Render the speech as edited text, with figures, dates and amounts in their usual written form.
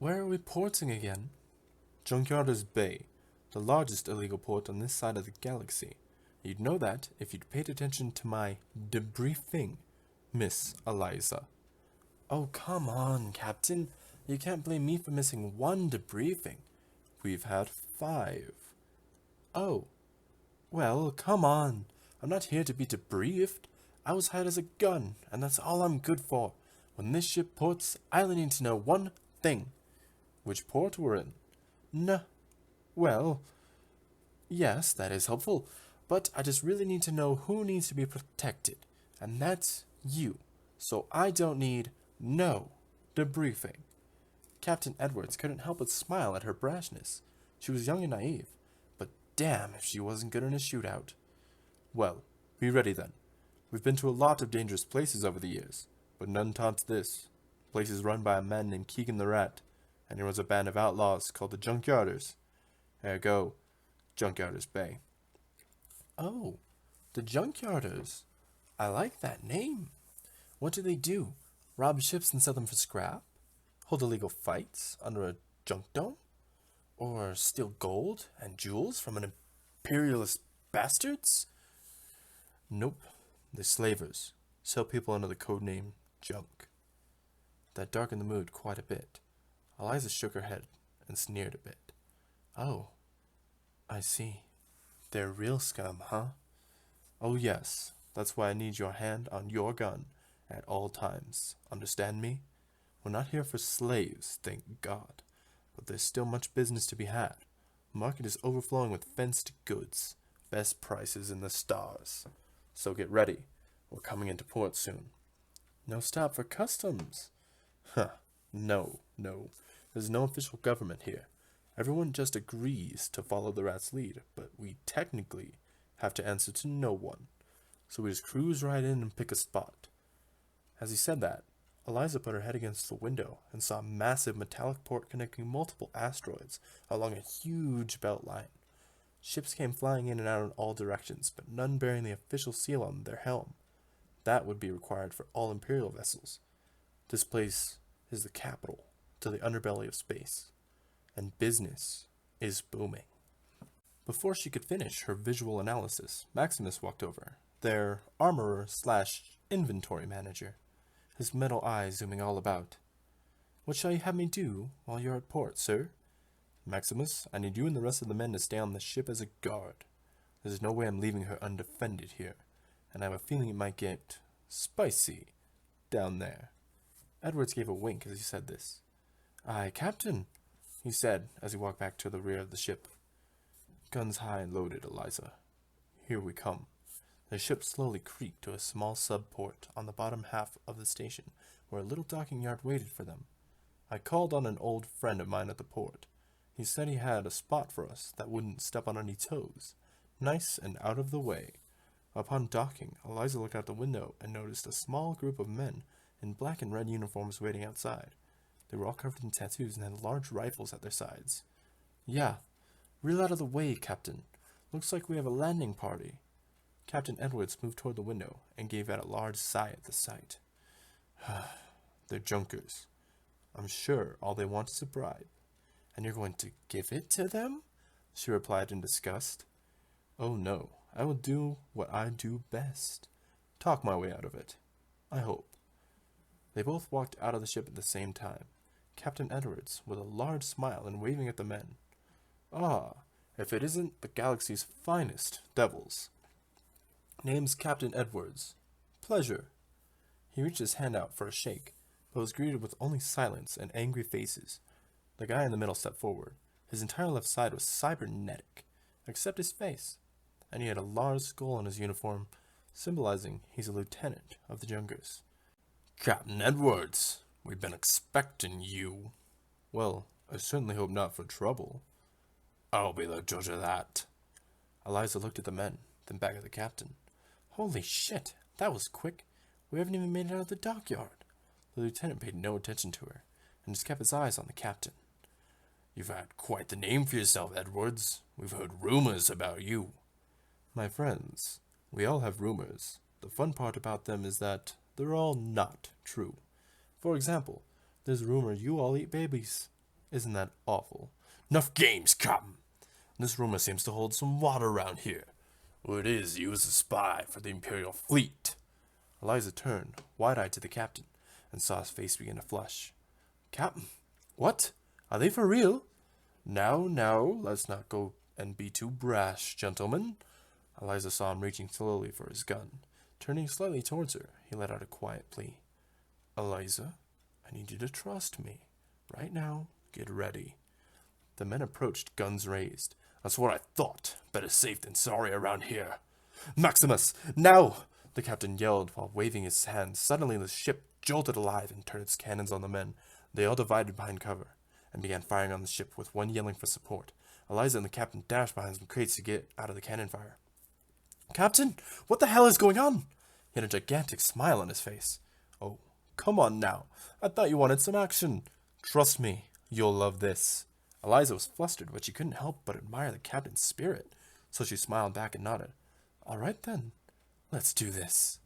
Where are we porting again? Junkyarders Bay, the largest illegal port on this side of the galaxy. You'd know that if you'd paid attention to my debriefing, Miss Eliza. Oh, come on, Captain. You can't blame me for missing one debriefing. We've had 5. Oh, well, come on. I'm not here to be debriefed. I was hired as a gun, and that's all I'm good for. When this ship ports, I only need to know one thing. Which port we're in. Well, yes, that is helpful, but I just really need to know who needs to be protected, and that's you. So I don't need no debriefing. Captain Edwards couldn't help but smile at her brashness. She was young and naive, but damn if she wasn't good in a shootout. Well, be ready then. We've been to a lot of dangerous places over the years, but none tops this. Places run by a man named Keegan the Rat, and he runs a band of outlaws called the Junkyarders. Ergo, Junkyarders Bay. Oh, the Junkyarders. I like that name. What do they do? Rob ships and sell them for scrap? Hold illegal fights under a junk dome? Or steal gold and jewels from an imperialist bastards? Nope, they're slavers. Sell people under the code name Junk. That darkened the mood quite a bit. Eliza shook her head and sneered a bit. Oh, I see. They're real scum, huh? Oh yes, that's why I need your hand on your gun at all times. Understand me? We're not here for slaves, thank God. But there's still much business to be had. The market is overflowing with fenced goods. Best prices in the stars. So get ready. We're coming into port soon. No stop for customs. Huh. No. There's no official government here. Everyone just agrees to follow the rat's lead, but we technically have to answer to no one. So we just cruise right in and pick a spot. As he said that, Eliza put her head against the window and saw a massive metallic port connecting multiple asteroids along a huge belt line. Ships came flying in and out in all directions, but none bearing the official seal on their helm. That would be required for all Imperial vessels. This place is the capital to the underbelly of space, and business is booming. Before she could finish her visual analysis, Maximus walked over, their armorer/inventory manager, his metal eyes zooming all about. What shall you have me do while you're at port, sir? Maximus, I need you and the rest of the men to stay on the ship as a guard. There's no way I'm leaving her undefended here, and I have a feeling it might get spicy down there. Edwards gave a wink as he said this. Aye, Captain, he said as he walked back to the rear of the ship. Guns high and loaded, Eliza. Here we come. The ship slowly creaked to a small sub-port on the bottom half of the station, where a little docking yard waited for them. I called on an old friend of mine at the port. He said he had a spot for us that wouldn't step on any toes. Nice and out of the way. Upon docking, Eliza looked out the window and noticed a small group of men in black and red uniforms waiting outside. They were all covered in tattoos and had large rifles at their sides. Yeah, reel out of the way, Captain. Looks like we have a landing party. Captain Edwards moved toward the window and gave out a large sigh at the sight. They're junkers. I'm sure all they want is a bribe. And you're going to give it to them? She replied in disgust. Oh no, I will do what I do best. Talk my way out of it. I hope. They both walked out of the ship at the same time. Captain Edwards with a large smile and waving at the men. Ah, if it isn't the galaxy's finest devils. Name's Captain Edwards. Pleasure. He reached his hand out for a shake, but was greeted with only silence and angry faces. The guy in the middle stepped forward. His entire left side was cybernetic, except his face, and he had a large skull on his uniform, symbolizing he's a lieutenant of the Junkers. Captain Edwards, we've been expecting you. Well, I certainly hope not for trouble. I'll be the judge of that. Eliza looked at the men, then back at the captain. Holy shit, that was quick. We haven't even made it out of the dockyard. The lieutenant paid no attention to her, and just kept his eyes on the captain. You've had quite the name for yourself, Edwards. We've heard rumors about you. My friends, we all have rumors. The fun part about them is that they're all not true. For example, there's a rumor you all eat babies. Isn't that awful? Enough games, Captain. This rumor seems to hold some water around here. Word is he was a spy for the Imperial fleet. Eliza turned, wide-eyed to the captain, and saw his face begin to flush. Captain, what? Are they for real? Now, let's not go and be too brash, gentlemen. Eliza saw him reaching slowly for his gun. Turning slightly towards her, he let out a quiet plea. Eliza, I need you to trust me. Right now, get ready. The men approached, guns raised. That's what I thought. Better safe than sorry around here. Maximus, now! The captain yelled while waving his hands. Suddenly the ship jolted alive and turned its cannons on the men. They all divided behind cover and began firing on the ship, with one yelling for support. Eliza and the captain dashed behind some crates to get out of the cannon fire. Captain, what the hell is going on? He had a gigantic smile on his face. Oh, come on now. I thought you wanted some action. Trust me, you'll love this. Eliza was flustered, but she couldn't help but admire the captain's spirit, so she smiled back and nodded. All right then, let's do this.